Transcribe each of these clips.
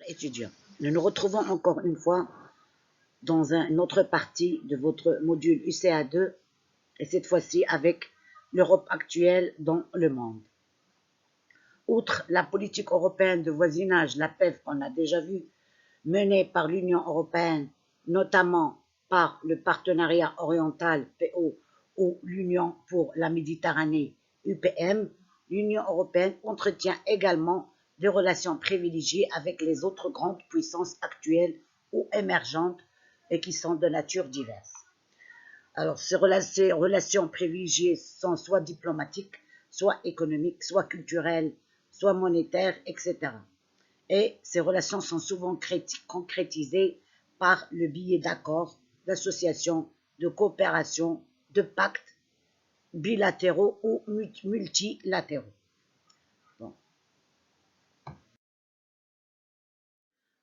Étudiants, nous nous retrouvons encore une fois dans une autre partie de votre module UCA2 et cette fois-ci avec l'Europe actuelle dans le monde. Outre la politique européenne de voisinage, la PEV qu'on a déjà vu, menée par l'Union européenne, notamment par le partenariat oriental PO ou l'Union pour la Méditerranée UPM, l'Union européenne entretient également des relations privilégiées avec les autres grandes puissances actuelles ou émergentes et qui sont de nature diverse. Alors, ces relations privilégiées sont soit diplomatiques, soit économiques, soit culturelles, soit monétaires, etc. Et ces relations sont souvent concrétisées par le biais d'accords, d'associations, de coopération, de pactes bilatéraux ou multilatéraux. Bon.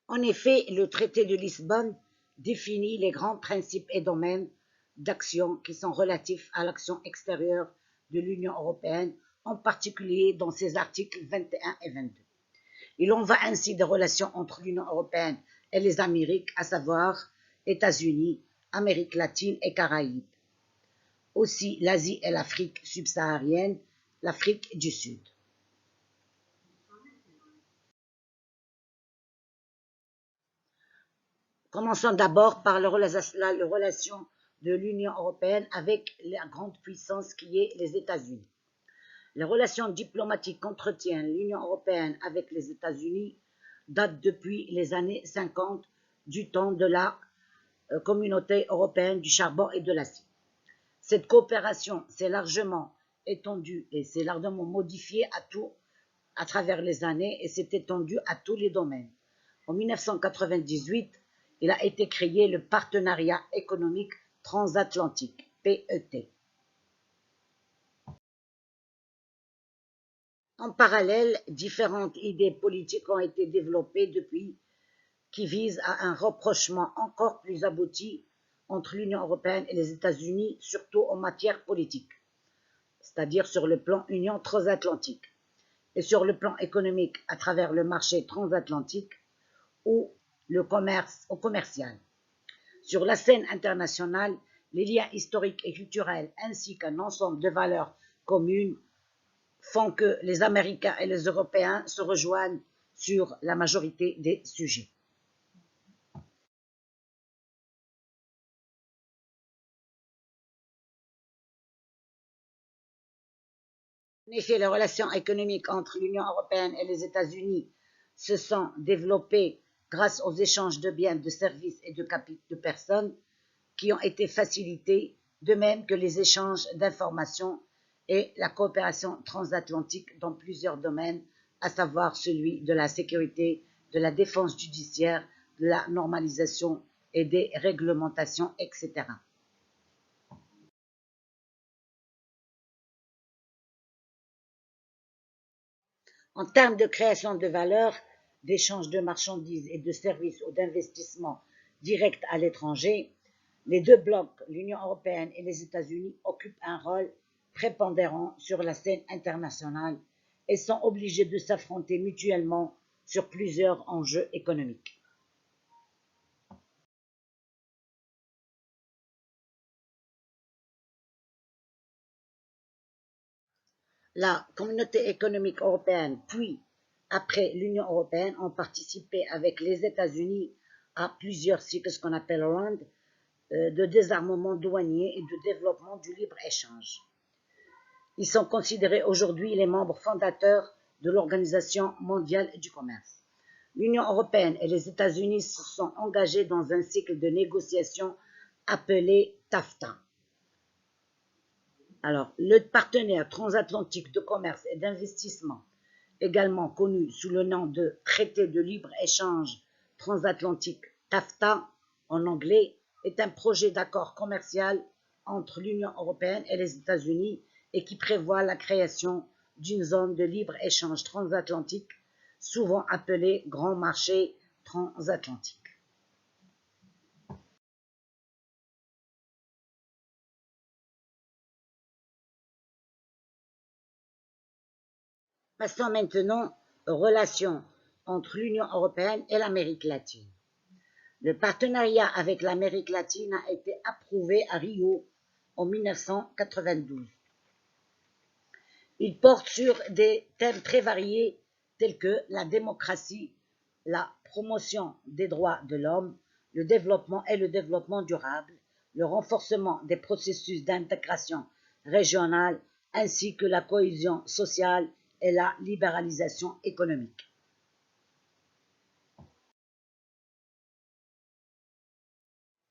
En effet, le traité de Lisbonne définit les grands principes et domaines d'action qui sont relatifs à l'action extérieure de l'Union européenne, en particulier dans ses articles 21 et 22. Il en va ainsi des relations entre l'Union européenne et les Amériques, à savoir États-Unis, Amérique latine et Caraïbes. Aussi l'Asie et l'Afrique subsaharienne, l'Afrique du Sud. Commençons d'abord par la relation de l'Union européenne avec la grande puissance qui est les États-Unis. Les relations diplomatiques qu'entretient l'Union européenne avec les États-Unis datent depuis les années 50 du temps de la Communauté européenne du charbon et de l'acier. Cette coopération s'est largement étendue et s'est largement modifiée à travers les années et s'est étendue à tous les domaines. En 1998, il a été créé le Partenariat économique transatlantique, PET. En parallèle, différentes idées politiques ont été développées depuis qui visent à un rapprochement encore plus abouti entre l'Union européenne et les États-Unis, surtout en matière politique, c'est-à-dire sur le plan Union transatlantique, et sur le plan économique à travers le marché transatlantique ou le commerce commercial. Sur la scène internationale, les liens historiques et culturels ainsi qu'un ensemble de valeurs communes font que les Américains et les Européens se rejoignent sur la majorité des sujets. En effet, les relations économiques entre l'Union européenne et les États-Unis se sont développées grâce aux échanges de biens, de services et de personnes qui ont été facilités, de même que les échanges d'informations et la coopération transatlantique dans plusieurs domaines, à savoir celui de la sécurité, de la défense judiciaire, de la normalisation et des réglementations, etc. En termes de création de valeur, d'échange de marchandises et de services ou d'investissements directs à l'étranger, les deux blocs, l'Union européenne et les États-Unis, occupent un rôle prépondérant sur la scène internationale et sont obligés de s'affronter mutuellement sur plusieurs enjeux économiques. La Communauté économique européenne, puis après l'Union européenne, ont participé avec les États-Unis à plusieurs cycles, ce qu'on appelle round, de désarmement douanier et de développement du libre-échange. Ils sont considérés aujourd'hui les membres fondateurs de l'Organisation mondiale du commerce. L'Union européenne et les États-Unis se sont engagés dans un cycle de négociations appelé TAFTA. Alors, le partenaire transatlantique de commerce et d'investissement, également connu sous le nom de Traité de libre-échange transatlantique TAFTA en anglais, est un projet d'accord commercial entre l'Union européenne et les États-Unis et qui prévoit la création d'une zone de libre-échange transatlantique, souvent appelée Grand Marché transatlantique. Passons maintenant aux relations entre l'Union européenne et l'Amérique latine. Le partenariat avec l'Amérique latine a été approuvé à Rio en 1992. Il porte sur des thèmes très variés tels que la démocratie, la promotion des droits de l'homme, le développement et le développement durable, le renforcement des processus d'intégration régionale, ainsi que la cohésion sociale et la libéralisation économique.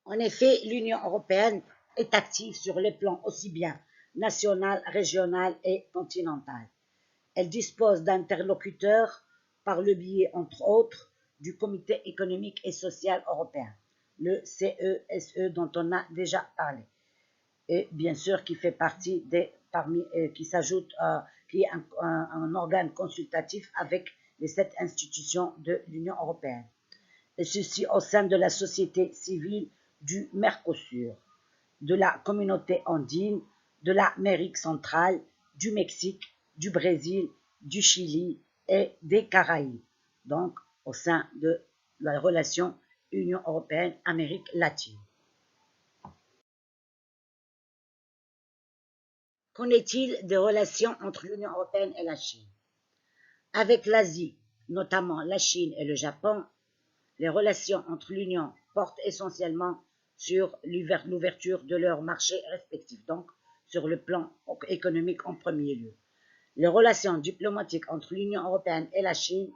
En effet, l'Union européenne est active sur les plans aussi bien national, régional et continental. Elle dispose d'interlocuteurs par le biais, entre autres, du Comité économique et social européen, le CESE dont on a déjà parlé, et bien sûr qui fait partie qui s'ajoute, qui est un organe consultatif avec les 7 institutions de l'Union européenne, et ceci au sein de la société civile du Mercosur, de la communauté andine, de l'Amérique centrale, du Mexique, du Brésil, du Chili et des Caraïbes, donc au sein de la relation Union européenne-Amérique latine. Qu'en est-il des relations entre l'Union européenne et la Chine? Avec l'Asie, notamment la Chine et le Japon, les relations entre l'Union portent essentiellement sur l'ouverture de leurs marchés respectifs, donc sur le plan économique en premier lieu. Les relations diplomatiques entre l'Union européenne et la Chine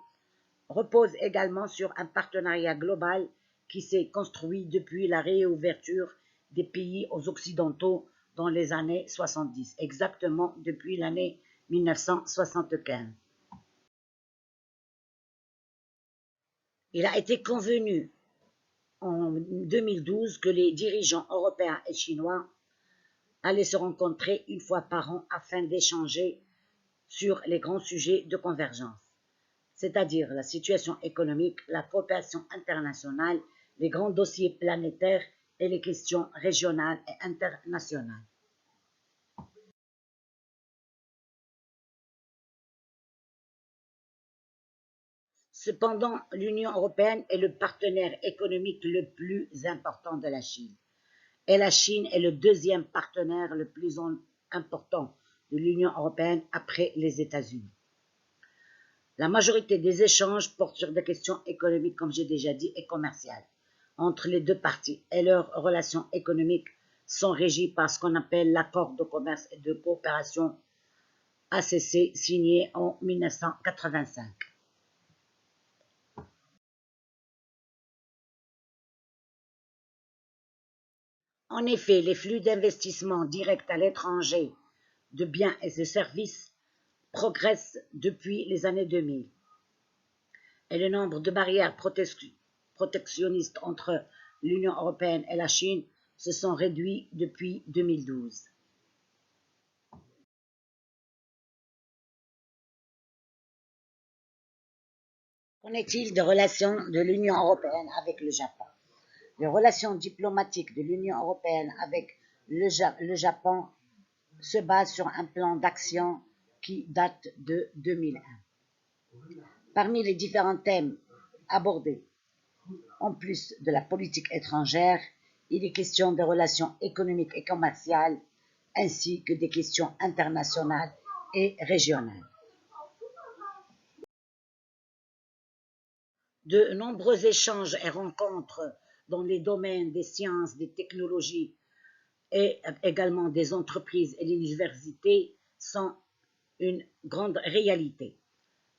reposent également sur un partenariat global qui s'est construit depuis la réouverture des pays aux Occidentaux dans les années 70, exactement depuis l'année 1975. Il a été convenu en 2012 que les dirigeants européens et chinois allaient se rencontrer une fois par an afin d'échanger sur les grands sujets de convergence, c'est-à-dire la situation économique, la coopération internationale, les grands dossiers planétaires et les questions régionales et internationales. Cependant, l'Union européenne est le partenaire économique le plus important de la Chine. Et la Chine est le deuxième partenaire le plus important de l'Union européenne après les États-Unis. La majorité des échanges portent sur des questions économiques, comme j'ai déjà dit, et commerciales entre les deux parties, et leurs relations économiques sont régies par ce qu'on appelle l'accord de commerce et de coopération ACC signé en 1985. En effet, les flux d'investissement directs à l'étranger de biens et de services progressent depuis les années 2000 et le nombre de barrières protectionnistes entre l'Union européenne et la Chine se sont réduits depuis 2012. Qu'en est-il des relations de l'Union européenne avec le Japon? Les relations diplomatiques de l'Union européenne avec le Japon se basent sur un plan d'action qui date de 2001. Parmi les différents thèmes abordés, en plus de la politique étrangère, il est question des relations économiques et commerciales, ainsi que des questions internationales et régionales. De nombreux échanges et rencontres dans les domaines des sciences, des technologies et également des entreprises et des universités sont une grande réalité,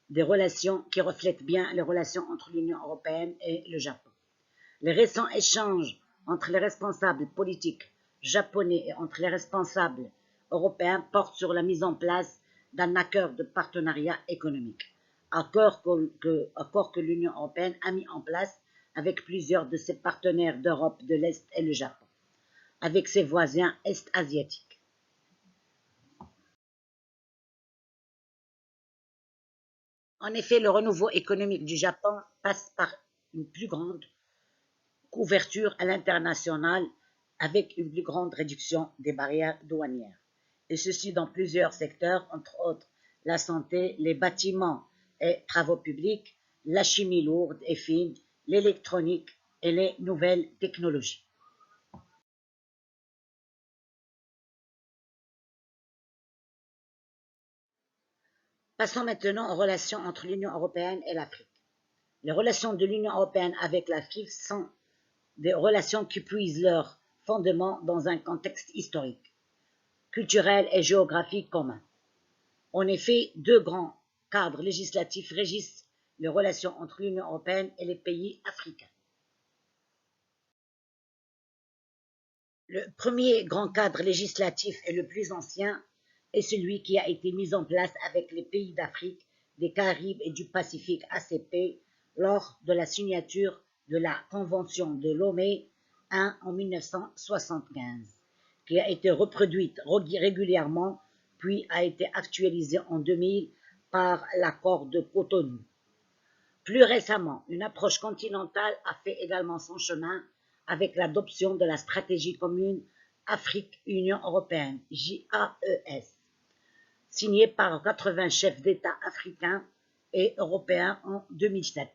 des relations qui reflètent bien les relations entre l'Union européenne et le Japon. Les récents échanges entre les responsables politiques japonais et entre les responsables européens portent sur la mise en place d'un accord de partenariat économique, accord que l'Union européenne a mis en place avec plusieurs de ses partenaires d'Europe de l'Est et le Japon, avec ses voisins est-asiatiques. En effet, le renouveau économique du Japon passe par une plus grande couverture à l'international avec une plus grande réduction des barrières douanières, et ceci dans plusieurs secteurs, entre autres la santé, les bâtiments et travaux publics, la chimie lourde et fine, l'électronique et les nouvelles technologies. Passons maintenant aux relations entre l'Union européenne et l'Afrique. Les relations de l'Union européenne avec l'Afrique sont des relations qui puisent leur fondement dans un contexte historique, culturel et géographique commun. En effet, deux grands cadres législatifs régissent les relations entre l'Union européenne et les pays africains. Le premier grand cadre législatif et le plus ancien est celui qui a été mis en place avec les pays d'Afrique, des Caraïbes et du Pacifique ACP lors de la signature de la Convention de Lomé I en 1975, qui a été reproduite régulièrement puis a été actualisée en 2000 par l'accord de Cotonou. Plus récemment, une approche continentale a fait également son chemin avec l'adoption de la stratégie commune Afrique-Union européenne, JAES, signée par 80 chefs d'État africains et européens en 2007.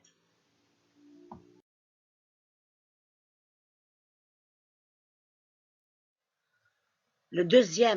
Le deuxième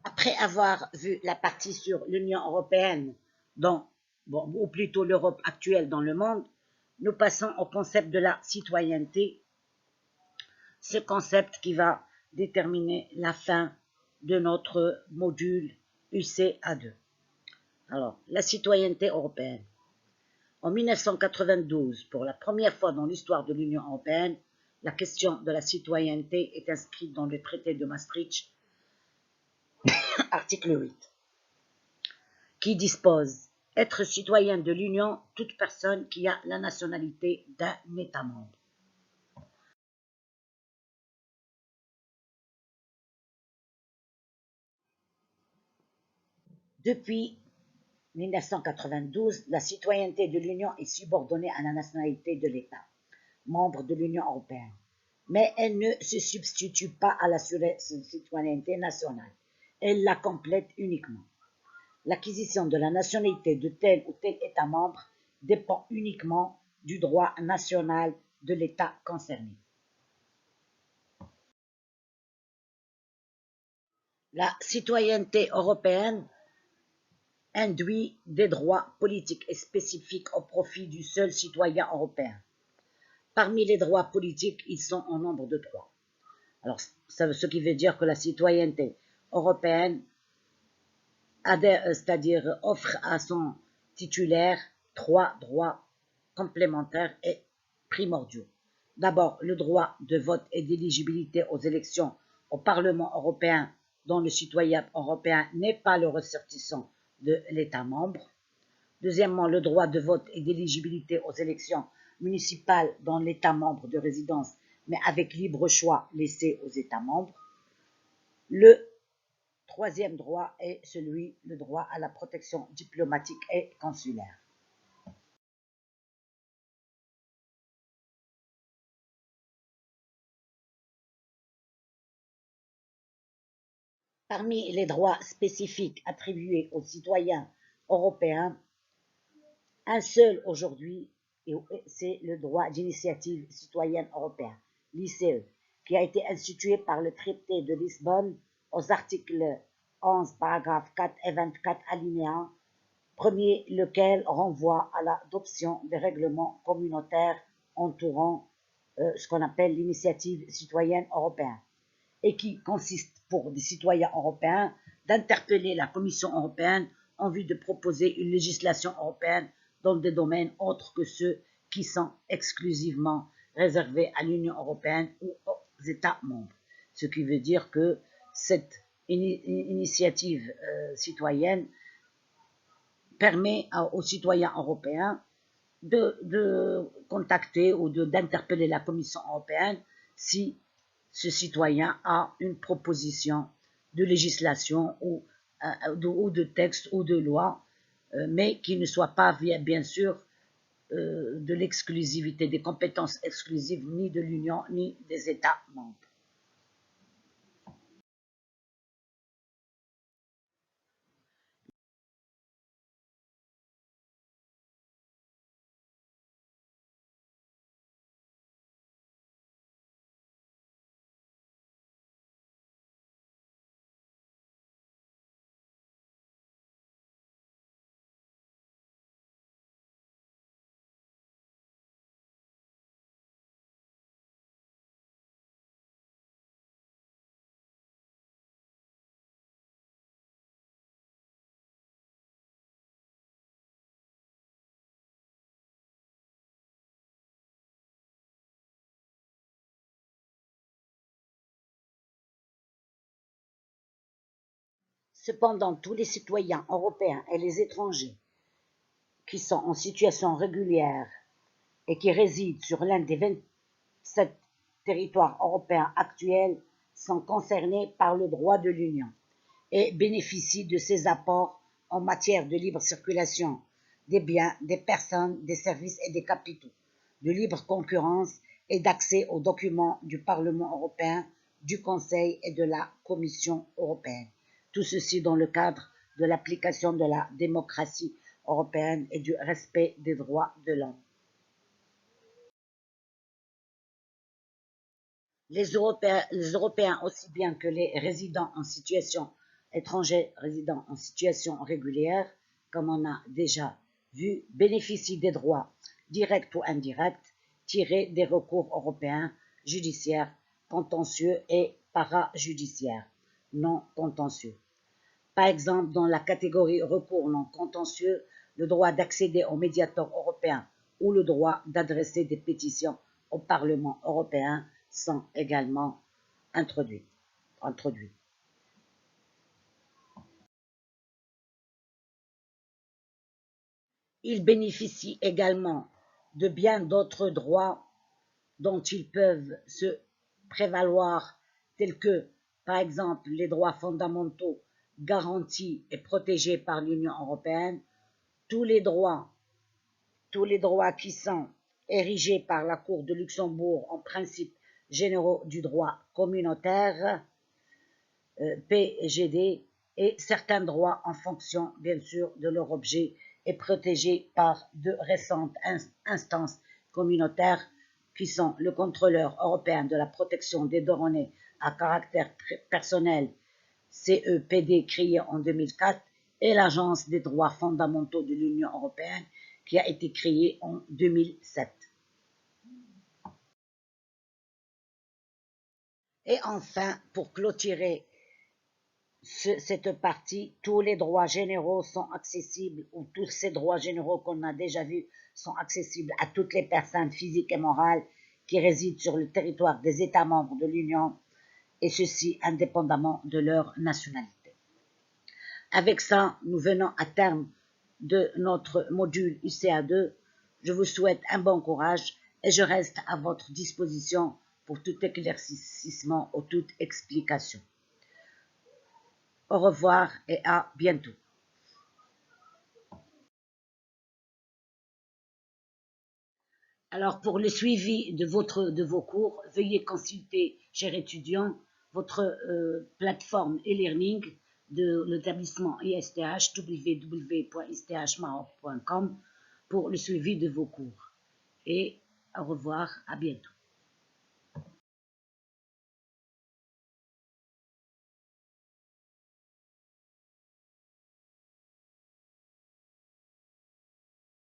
Après avoir vu la partie sur l'Union européenne, ou plutôt l'Europe actuelle dans le monde, nous passons au concept de la citoyenneté, ce concept qui va déterminer la fin de notre module UCA2. Alors, la citoyenneté européenne. En 1992, pour la première fois dans l'histoire de l'Union européenne, la question de la citoyenneté est inscrite dans le traité de Maastricht, article 8, qui dispose « Être citoyen de l'Union, toute personne qui a la nationalité d'un État membre ». Depuis 1992, la citoyenneté de l'Union est subordonnée à la nationalité de l'État, membre de l'Union européenne. Mais elle ne se substitue pas à la citoyenneté nationale. Elle la complète uniquement. L'acquisition de la nationalité de tel ou tel État membre dépend uniquement du droit national de l'État concerné. La citoyenneté européenne induit des droits politiques et spécifiques au profit du seul citoyen européen. Parmi les droits politiques, ils sont en nombre de 3. Alors, ce qui veut dire que la citoyenneté européenne c'est-à-dire offre à son titulaire 3 droits complémentaires et primordiaux. D'abord, le droit de vote et d'éligibilité aux élections au Parlement européen dont le citoyen européen n'est pas le ressortissant de l'État membre. Deuxièmement, le droit de vote et d'éligibilité aux élections municipales dans l'État membre de résidence, mais avec libre choix laissé aux États membres. Le troisième droit est le droit à la protection diplomatique et consulaire. Parmi les droits spécifiques attribués aux citoyens européens, un seul aujourd'hui, c'est le droit d'initiative citoyenne européen, l'ICE, qui a été institué par le traité de Lisbonne aux articles 11, paragraphe 4 et 24 alinéa, premier lequel renvoie à l'adoption des règlements communautaires entourant ce qu'on appelle l'initiative citoyenne européenne, et qui consiste pour des citoyens européens d'interpeller la Commission européenne en vue de proposer une législation européenne dans des domaines autres que ceux qui sont exclusivement réservés à l'Union européenne ou aux États membres. Ce qui veut dire que cette initiative citoyenne permet aux citoyens européens de contacter ou d'interpeller la Commission européenne si ce citoyen a une proposition de législation ou de texte ou de loi, mais qui ne soit pas bien sûr de l'exclusivité, des compétences exclusives ni de l'Union ni des États membres. Cependant, tous les citoyens européens et les étrangers qui sont en situation régulière et qui résident sur l'un des 27 territoires européens actuels sont concernés par le droit de l'Union et bénéficient de ses apports en matière de libre circulation des biens, des personnes, des services et des capitaux, de libre concurrence et d'accès aux documents du Parlement européen, du Conseil et de la Commission européenne. Tout ceci dans le cadre de l'application de la démocratie européenne et du respect des droits de l'homme. Les Européens, aussi bien que les résidents en situation étrangers résidant en situation régulière, comme on a déjà vu, bénéficient des droits directs ou indirects tirés des recours européens judiciaires, contentieux et parajudiciaires, non contentieux. Par exemple, dans la catégorie recours non contentieux, le droit d'accéder au médiateur européen ou le droit d'adresser des pétitions au Parlement européen sont également introduits. Ils bénéficient également de bien d'autres droits dont ils peuvent se prévaloir, tels que, par exemple, les droits fondamentaux garantis et protégés par l'Union européenne, tous les droits qui sont érigés par la Cour de Luxembourg en principes généraux du droit communautaire, PGD, et certains droits en fonction, bien sûr, de leur objet et protégés par de récentes instances communautaires qui sont le contrôleur européen de la protection des données à caractère personnel, CEPD, créé en 2004, et l'Agence des droits fondamentaux de l'Union européenne, qui a été créée en 2007. Et enfin, pour clôturer cette partie, tous les droits généraux sont accessibles, ou tous ces droits généraux qu'on a déjà vus sont accessibles à toutes les personnes physiques et morales qui résident sur le territoire des États membres de l'Union, et ceci indépendamment de leur nationalité. Avec ça, nous venons à terme de notre module UCA2. Je vous souhaite un bon courage et je reste à votre disposition pour tout éclaircissement ou toute explication. Au revoir et à bientôt. Alors, pour le suivi de vos cours, veuillez consulter, chers étudiants, votre plateforme e-learning de l'établissement ISTH, www.isthmaroc.com, pour le suivi de vos cours. Et au revoir, à bientôt.